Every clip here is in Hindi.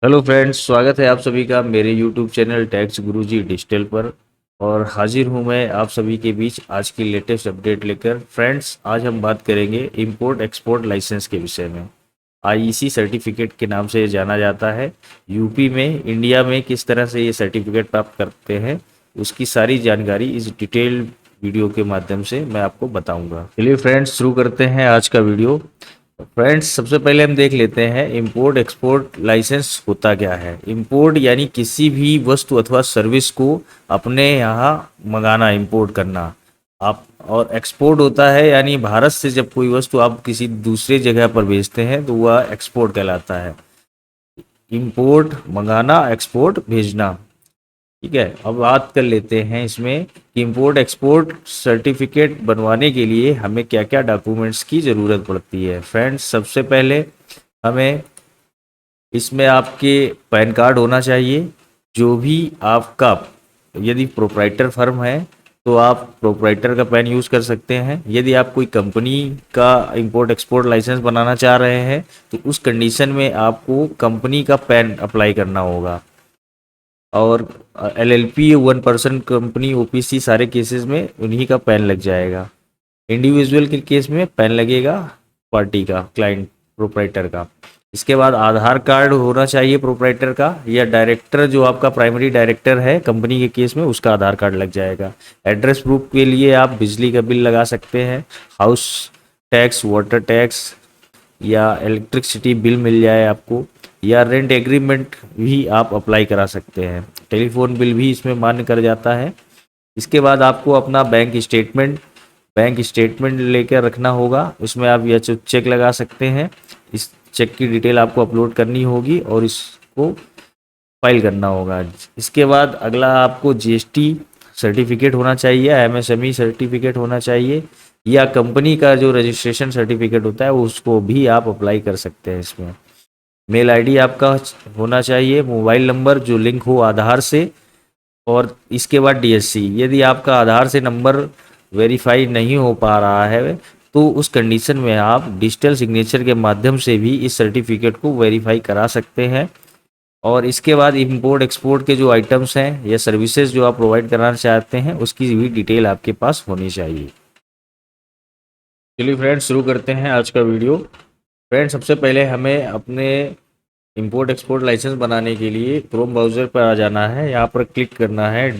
हेलो फ्रेंड्स, स्वागत है आप सभी का मेरे यूट्यूब चैनल टैक्स गुरुजी डिजिटल पर। और हाजिर हूं मैं आप सभी के बीच आज की लेटेस्ट अपडेट लेकर। फ्रेंड्स, आज हम बात करेंगे इंपोर्ट एक्सपोर्ट लाइसेंस के विषय में। आईईसी सर्टिफिकेट के नाम से ये जाना जाता है। यूपी में, इंडिया में किस तरह से ये सर्टिफिकेट प्राप्त करते हैं, उसकी सारी जानकारी इस डिटेल वीडियो के माध्यम से मैं आपको बताऊंगा। चलिए फ्रेंड्स, शुरू करते हैं आज का वीडियो। फ्रेंड्स, सबसे पहले हम देख लेते हैं इंपोर्ट एक्सपोर्ट लाइसेंस होता क्या है। इंपोर्ट यानी किसी भी वस्तु अथवा सर्विस को अपने यहाँ मंगाना, इंपोर्ट करना आप। और एक्सपोर्ट होता है यानी भारत से जब कोई वस्तु आप किसी दूसरे जगह पर भेजते हैं तो वह एक्सपोर्ट कहलाता है। इंपोर्ट मंगाना, एक्सपोर्ट भेजना। ठीक है, अब बात कर लेते हैं इसमें कि इंपोर्ट एक्सपोर्ट सर्टिफिकेट बनवाने के लिए हमें क्या क्या डॉक्यूमेंट्स की ज़रूरत पड़ती है। फ्रेंड्स, सबसे पहले हमें इसमें आपके पैन कार्ड होना चाहिए। जो भी आपका, यदि प्रोप्राइटर फर्म है तो आप प्रोप्राइटर का पैन यूज़ कर सकते हैं। यदि आप कोई कंपनी का इंपोर्ट एक्सपोर्ट लाइसेंस बनाना चाह रहे हैं तो उस कंडीशन में आपको कंपनी का पैन अप्लाई करना होगा। और LLP, one person company, OPC, सारे केसेस में उन्हीं का पैन लग जाएगा। इंडिविजुअल के केस में पैन लगेगा पार्टी का, क्लाइंट, प्रोप्राइटर का। इसके बाद आधार कार्ड होना चाहिए प्रोप्राइटर का, या डायरेक्टर जो आपका प्राइमरी डायरेक्टर है कंपनी के केस में, उसका आधार कार्ड लग जाएगा। एड्रेस प्रूफ के लिए आप बिजली का बिल लगा सकते हैं, हाउस टैक्स, वाटर टैक्स, या इलेक्ट्रिसिटी बिल मिल जाए आपको, या रेंट एग्रीमेंट भी आप अप्लाई करा सकते हैं। टेलीफोन बिल भी इसमें मान्य कर जाता है। इसके बाद आपको अपना बैंक स्टेटमेंट लेकर रखना होगा। उसमें आप यह चेक लगा सकते हैं। इस चेक की डिटेल आपको अपलोड करनी होगी और इसको फाइल करना होगा। इसके बाद अगला आपको जीएसटी सर्टिफिकेट होना चाहिए, एमएसएमई सर्टिफिकेट होना चाहिए, या कंपनी का जो रजिस्ट्रेशन सर्टिफिकेट होता है उसको भी आप अप्लाई कर सकते हैं इसमें। मेल आईडी आपका होना चाहिए, मोबाइल नंबर जो लिंक हो आधार से। और इसके बाद डीएससी। यदि आपका आधार से नंबर वेरीफाई नहीं हो पा रहा है तो उस कंडीशन में आप डिजिटल सिग्नेचर के माध्यम से भी इस सर्टिफिकेट को वेरीफाई करा सकते हैं। और इसके बाद इंपोर्ट एक्सपोर्ट के जो आइटम्स हैं या सर्विसेज जो आप प्रोवाइड कराना चाहते हैं उसकी भी डिटेल आपके पास होनी चाहिए। चलिए फ्रेंड्स, शुरू करते हैं आज का वीडियो। फ्रेंड्स, सबसे पहले हमें अपने इंपोर्ट एक्सपोर्ट लाइसेंस बनाने के लिए क्रोम ब्राउज़र पर आ जाना है। यहाँ पर क्लिक करना है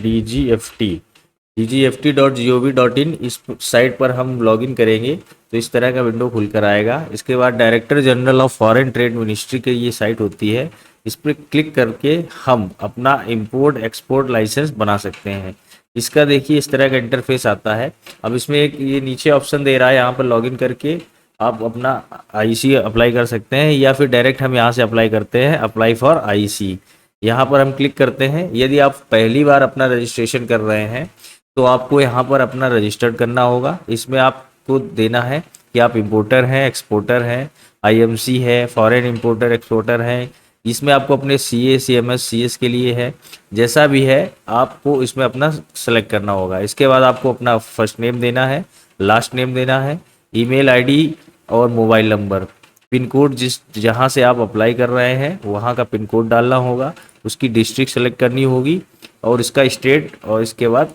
dgft.gov.in। इस साइट पर हम लॉगिन करेंगे तो इस तरह का विंडो खुलकर आएगा। इसके बाद director general of foreign trade ministry की ये साइट होती है। इस पर क्लिक करके हम अपना इंपोर्ट एक्सपोर्ट लाइसेंस बना सकते हैं। इसका देखिए इस तरह का इंटरफेस आता है। अब इसमें एक ये नीचे ऑप्शन दे रहा है, यहाँ पर लॉगिन करके आप अपना आईसी अप्लाई कर सकते हैं, या फिर डायरेक्ट हम यहाँ से अप्लाई करते हैं, अप्लाई फॉर आईसी। यहाँ पर हम क्लिक करते हैं। यदि आप पहली बार अपना रजिस्ट्रेशन कर रहे हैं तो आपको यहाँ पर अपना रजिस्टर्ड करना होगा। इसमें आपको देना है कि आप इंपोर्टर हैं, एक्सपोर्टर हैं, आईएमसी है, फॉरेन इंपोर्टर एक्सपोर्टर हैं। इसमें आपको अपने सीए, सीएमएस, सीएस के लिए है, जैसा भी है आपको इसमें अपना सेलेक्ट करना होगा। इसके बाद आपको अपना फर्स्ट नेम देना है, लास्ट नेम देना है, ईमेल आईडी और मोबाइल नंबर। पिन कोड जिस जहाँ से आप अप्लाई कर रहे हैं वहाँ का पिन कोड डालना होगा। उसकी डिस्ट्रिक्ट सेलेक्ट करनी होगी और इसका स्टेट, और इसके बाद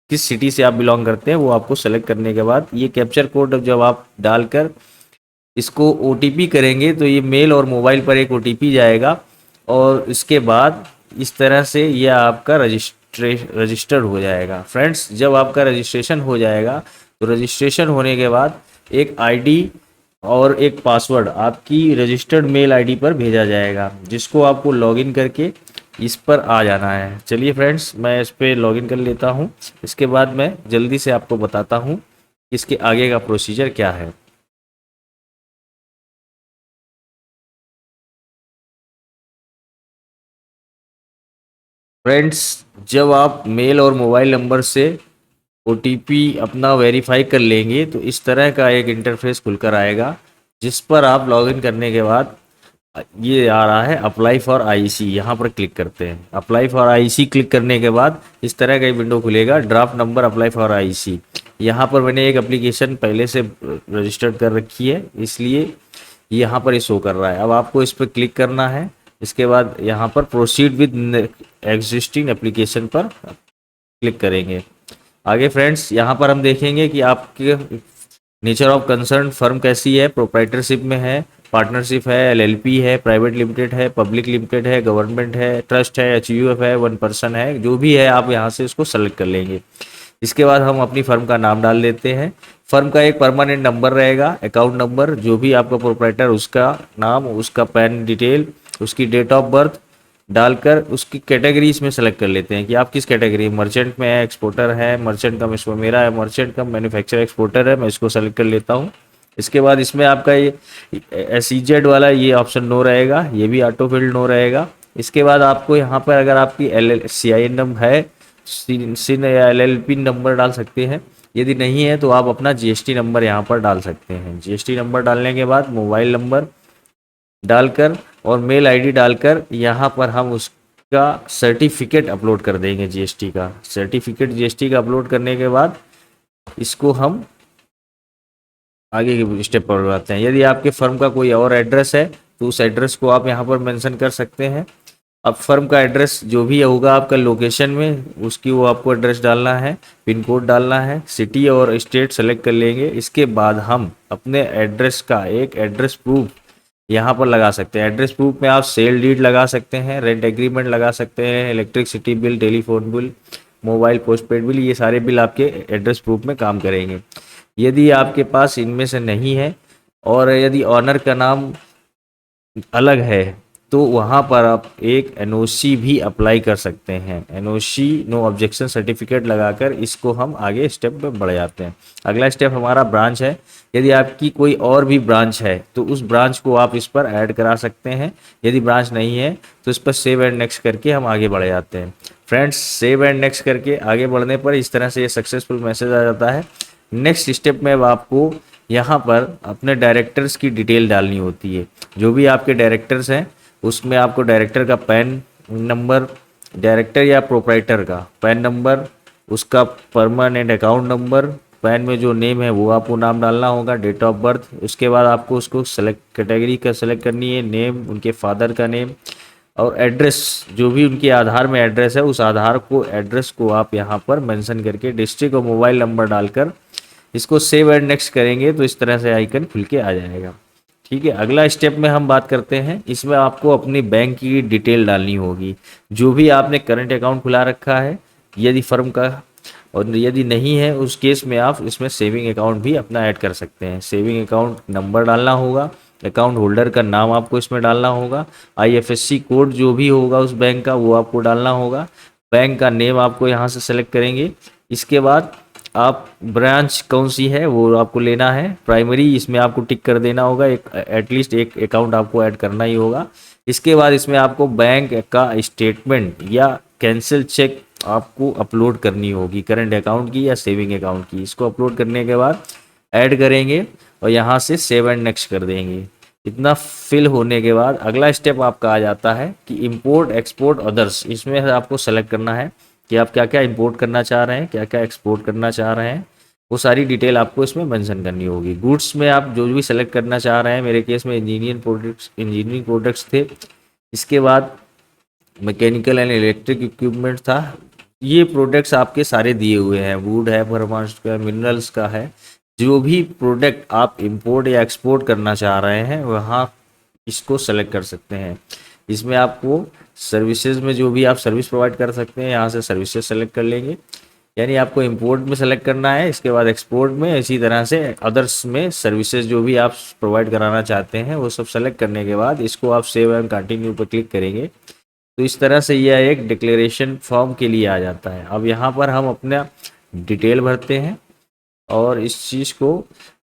किस सिटी से आप बिलोंग करते हैं वो आपको सेलेक्ट करने के बाद ये कैप्चर कोड जब आप डालकर इसको ओटीपी करेंगे तो ये मेल और मोबाइल पर एक ओटीपी जाएगा। और इसके बाद इस तरह से यह आपका रजिस्टर हो जाएगा। फ्रेंड्स, जब आपका रजिस्ट्रेशन हो जाएगा तो रजिस्ट्रेशन होने के बाद एक आईडी और एक पासवर्ड आपकी रजिस्टर्ड मेल आईडी पर भेजा जाएगा, जिसको आपको लॉगिन करके इस पर आ जाना है। चलिए फ्रेंड्स, मैं इस पर लॉगिन कर लेता हूँ। इसके बाद मैं जल्दी से आपको बताता हूँ इसके आगे का प्रोसीजर क्या है। फ्रेंड्स, जब आप मेल और मोबाइल नंबर से ओटीपी अपना वेरीफाई कर लेंगे तो इस तरह का एक इंटरफेस खुलकर आएगा, जिस पर आप लॉगिन करने के बाद ये आ रहा है अप्लाई फॉर आईसी। यहाँ पर क्लिक करते हैं। अप्लाई फॉर आईसी क्लिक करने के बाद इस तरह का विंडो खुलेगा, draft number apply for IC. यहाँ पर मैंने एक एप्लीकेशन पहले से रजिस्टर्ड कर रखी है, इसलिए यहाँ पर ये शो कर रहा है। अब आपको इस पर क्लिक करना है इसके बाद यहाँ पर प्रोसीड विद एग्जिस्टिंग एप्लीकेशन पर क्लिक करेंगे। आगे फ्रेंड्स यहाँ पर हम देखेंगे कि आपके नेचर ऑफ कंसर्न फर्म कैसी है, प्रोप्राइटरशिप में है, पार्टनरशिप है, एलएलपी है, प्राइवेट लिमिटेड है, पब्लिक लिमिटेड है, गवर्नमेंट है, ट्रस्ट है, एचयूएफ है, वन पर्सन है, जो भी है आप यहाँ से इसको सेलेक्ट कर लेंगे। इसके बाद हम अपनी फर्म का नाम डाल देते हैं। फर्म का एक परमानेंट नंबर रहेगा, अकाउंट नंबर, जो भी आपका प्रोप्राइटर उसका नाम, उसका पैन डिटेल, उसकी डेट ऑफ बर्थ डालकर उसकी कैटेगरी इसमें सेलेक्ट कर लेते हैं कि आप किस कैटेगरी, मर्चेंट में है, एक्सपोर्टर है, मर्चेंट कम इसमें मेरा है, मर्चेंट कम मैन्युफैक्चर एक्सपोर्टर है, मैं इसको सेलेक्ट कर लेता हूँ। इसके बाद इसमें आपका ये SEZ वाला ये ऑप्शन नो रहेगा, ये भी ऑटो फिल्ड नो रहेगा। इसके बाद आपको यहाँ पर अगर आपकी CIN नंबर है, सिन या LLP नंबर डाल सकते हैं, यदि नहीं है तो आप अपना GST नंबर यहाँ पर डाल सकते हैं। GST नंबर डालने के बाद मोबाइल नंबर डालकर और मेल आईडी डालकर यहाँ पर हम उसका सर्टिफिकेट अपलोड कर देंगे। GST का सर्टिफिकेट, GST का अपलोड करने के बाद इसको हम आगे के स्टेप पर बढ़ाते हैं। यदि आपके फर्म का कोई और एड्रेस है तो उस एड्रेस को आप यहाँ पर मेंशन कर सकते हैं। अब फर्म का एड्रेस जो भी होगा आपका लोकेशन में, उसकी वो आपको एड्रेस डालना है, पिन कोड डालना है, सिटी और स्टेट सेलेक्ट कर लेंगे। इसके बाद हम अपने एड्रेस का एक एड्रेस प्रूफ यहाँ पर लगा सकते हैं। एड्रेस प्रूफ में आप सेल डीड लगा सकते हैं, रेंट एग्रीमेंट लगा सकते हैं, electricity bill, telephone bill, mobile postpaid bill, ये सारे बिल आपके एड्रेस प्रूफ में काम करेंगे। यदि आपके पास इनमें से नहीं है और यदि ऑनर का नाम अलग है तो वहाँ पर आप एक NOC भी अप्लाई कर सकते हैं। NOC, नो ऑब्जेक्शन सर्टिफिकेट लगाकर इसको हम आगे स्टेप में बढ़ जाते हैं। अगला स्टेप हमारा ब्रांच है। यदि आपकी कोई और भी ब्रांच है तो उस ब्रांच को आप इस पर ऐड करा सकते हैं। यदि ब्रांच नहीं है तो इस पर सेव एंड नेक्स्ट करके हम आगे बढ़ जाते हैं। फ्रेंड्स, सेव एंड नेक्स्ट करके आगे बढ़ने पर इस तरह से ये सक्सेसफुल मैसेज आ जाता है। नेक्स्ट स्टेप में अब आपको यहाँ पर अपने डायरेक्टर्स की डिटेल डालनी होती है। जो भी आपके डायरेक्टर्स हैं उसमें आपको डायरेक्टर का पैन नंबर, डायरेक्टर या प्रोप्राइटर का पैन नंबर, उसका परमानेंट अकाउंट नंबर, पैन में जो नेम है वो आपको नाम डालना होगा, डेट ऑफ बर्थ। उसके बाद आपको उसको सेलेक्ट कैटेगरी का सेलेक्ट करनी है, नेम, उनके फादर का नेम और एड्रेस, जो भी उनके आधार में एड्रेस है उस आधार को एड्रेस को आप यहाँ पर मेंशन करके डिस्ट्रिक्ट और मोबाइल नंबर डालकर इसको सेव एंड नेक्स्ट करेंगे तो इस तरह से आइकन खुल के आ जाएगा। ठीक है, अगला स्टेप में हम बात करते हैं। इसमें आपको अपनी बैंक की डिटेल डालनी होगी, जो भी आपने करंट अकाउंट खुला रखा है यदि फर्म का, और यदि नहीं है उस केस में आप इसमें सेविंग अकाउंट भी अपना ऐड कर सकते हैं। सेविंग अकाउंट नंबर डालना होगा, अकाउंट होल्डर का नाम आपको इसमें डालना होगा, IFSC कोड जो भी होगा उस बैंक का वो आपको डालना होगा, बैंक का नेम आपको यहाँ से सेलेक्ट करेंगे। इसके बाद आप ब्रांच कौन सी है वो आपको लेना है, प्राइमरी इसमें आपको टिक कर देना होगा, एक एटलीस्ट एक अकाउंट आपको ऐड करना ही होगा। इसके बाद इसमें आपको बैंक का स्टेटमेंट या कैंसिल चेक आपको अपलोड करनी होगी, करंट अकाउंट की या सेविंग अकाउंट की। इसको अपलोड करने के बाद ऐड करेंगे और यहाँ से सेव एंड नेक्स्ट कर देंगे। इतना फिल होने के बाद अगला स्टेप आपका आ जाता है कि इंपोर्ट एक्सपोर्ट अदर्स। इसमें आपको सेलेक्ट करना है कि आप क्या क्या इंपोर्ट करना चाह रहे हैं, क्या क्या एक्सपोर्ट करना चाह रहे हैं, वो सारी डिटेल आपको इसमें मेंशन करनी होगी। गुड्स में आप जो भी सेलेक्ट करना चाह रहे हैं, मेरे केस में इंजीनियरिंग प्रोडक्ट्स थे। इसके बाद मैकेनिकल एंड इलेक्ट्रिक इक्विपमेंट था। ये प्रोडक्ट्स आपके सारे दिए हुए हैं, वुड है, फार्मास्यूटिकल, मिनरल्स का है। जो भी प्रोडक्ट आप इंपोर्ट या एक्सपोर्ट करना चाह रहे हैं वहाँ इसको सेलेक्ट कर सकते हैं। इसमें आपको सर्विसेज में जो भी आप सर्विस प्रोवाइड कर सकते हैं यहाँ से सर्विसेज सेलेक्ट कर लेंगे, यानी आपको इंपोर्ट में सेलेक्ट करना है। इसके बाद एक्सपोर्ट में, इसी तरह से अदर्स में सर्विसेज जो भी आप प्रोवाइड कराना चाहते हैं वो सब सेलेक्ट करने के बाद इसको आप सेव एंड कंटिन्यू पर क्लिक करेंगे तो इस तरह से यह एक डिक्लेरेशन फॉर्म के लिए आ जाता है। अब यहाँ पर हम अपना डिटेल भरते हैं और इस चीज़ को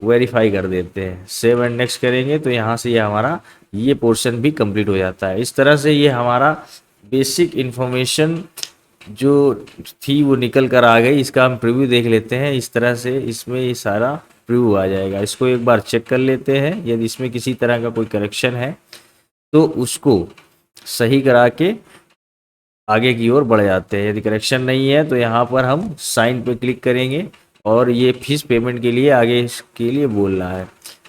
वेरीफाई कर देते हैं। सेव एंड नेक्स्ट करेंगे तो यहाँ से ये हमारा ये पोर्शन भी कंप्लीट हो जाता है। इस तरह से ये हमारा बेसिक इन्फॉर्मेशन जो थी वो निकल कर आ गई। इसका हम प्रीव्यू देख लेते हैं। इस तरह से इसमें ये सारा प्रीव्यू आ जाएगा। इसको एक बार चेक कर लेते हैं, यदि इसमें किसी तरह का कोई करेक्शन है तो उसको सही करा के आगे की ओर बढ़ जाते हैं। यदि करेक्शन नहीं है तो यहाँ पर हम साइन पे क्लिक करेंगे और ये फीस पेमेंट के लिए आगे इसके लिए बोल रहा है।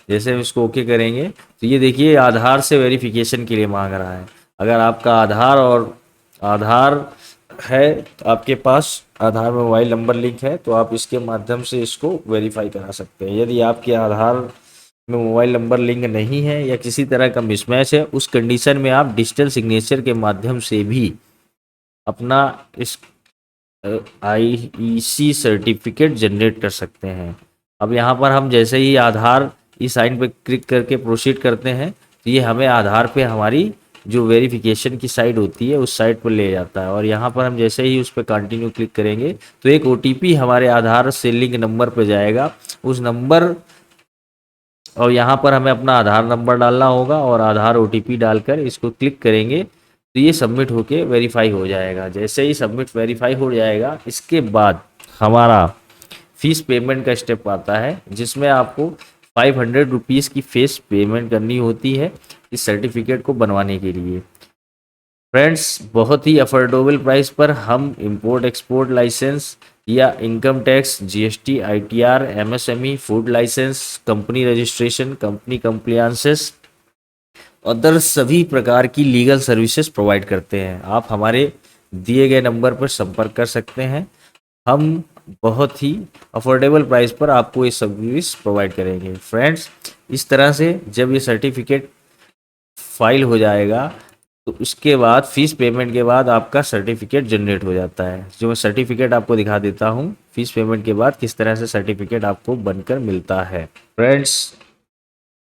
जैसे हम इसको ओके करेंगे तो ये देखिए आधार से वेरिफिकेशन के लिए मांग रहा है। अगर आपका आधार है, आपके पास आधार में मोबाइल नंबर लिंक है, तो आप इसके माध्यम से इसको वेरीफाई करा सकते हैं। यदि आपके आधार में मोबाइल नंबर लिंक नहीं है या किसी तरह का मिसमैच है, उस कंडीशन में आप डिजिटल सिग्नेचर के माध्यम से भी अपना इस आईईसी सर्टिफिकेट जनरेट कर सकते हैं। अब यहाँ पर हम जैसे ही आधार ई साइन पे क्लिक करके प्रोसीड करते हैं, तो ये हमें आधार पे हमारी जो वेरिफिकेशन की साइट होती है उस साइट पर ले जाता है। और यहाँ पर हम जैसे ही उस पर कंटिन्यू क्लिक करेंगे तो एक ओटीपी हमारे आधार से लिंक नंबर पर जाएगा। उस नंबर और यहाँ पर हमें अपना आधार नंबर डालना होगा और आधार ओटीपी डालकर इसको क्लिक करेंगे तो ये सबमिट होके वेरीफाई हो जाएगा। जैसे ही सबमिट वेरीफाई हो जाएगा, इसके बाद हमारा फीस पेमेंट का स्टेप आता है, जिसमें आपको 500 रुपीज़ की फीस पेमेंट करनी होती है इस सर्टिफिकेट को बनवाने के लिए। फ्रेंड्स, बहुत ही अफोर्डेबल प्राइस पर हम इंपोर्ट एक्सपोर्ट लाइसेंस या income tax, GST, ITR, MSME, food licence, company registration, company compliances, other सभी प्रकार की लीगल सर्विसेज प्रोवाइड करते हैं। आप हमारे दिए गए नंबर पर संपर्क कर सकते हैं। हम बहुत ही अफोर्डेबल प्राइस पर आपको ये सर्विस प्रोवाइड करेंगे। फ्रेंड्स, इस तरह से जब ये सर्टिफिकेट फाइल हो जाएगा तो उसके बाद फीस पेमेंट के बाद आपका सर्टिफिकेट जनरेट हो जाता है। जो मैं सर्टिफिकेट आपको दिखा देता हूँ फीस पेमेंट के बाद किस तरह से सर्टिफिकेट आपको बनकर मिलता है। फ्रेंड्स,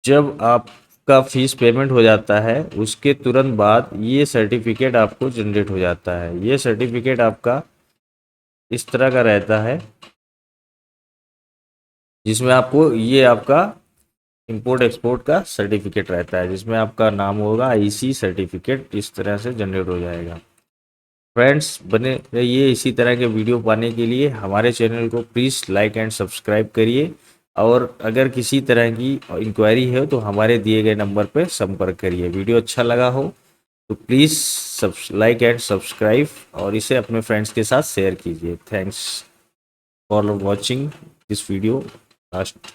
जब आपका फीस पेमेंट हो जाता है उसके तुरंत बाद ये सर्टिफिकेट आपको जनरेट हो जाता है। ये सर्टिफिकेट आपका इस तरह का रहता है, जिसमें आपको ये आपका इंपोर्ट एक्सपोर्ट का सर्टिफिकेट रहता है, जिसमें आपका नाम होगा आईसी सर्टिफिकेट। इस तरह से जनरेट हो जाएगा। फ्रेंड्स, बने रहिए इसी तरह के वीडियो पाने के लिए। हमारे चैनल को प्लीज़ लाइक एंड सब्सक्राइब करिए और अगर किसी तरह की इंक्वायरी है तो हमारे दिए गए नंबर पर संपर्क करिए। वीडियो अच्छा लगा हो तो प्लीज़ लाइक एंड सब्सक्राइब और इसे अपने फ्रेंड्स के साथ शेयर कीजिए। Thanks for watching this video last.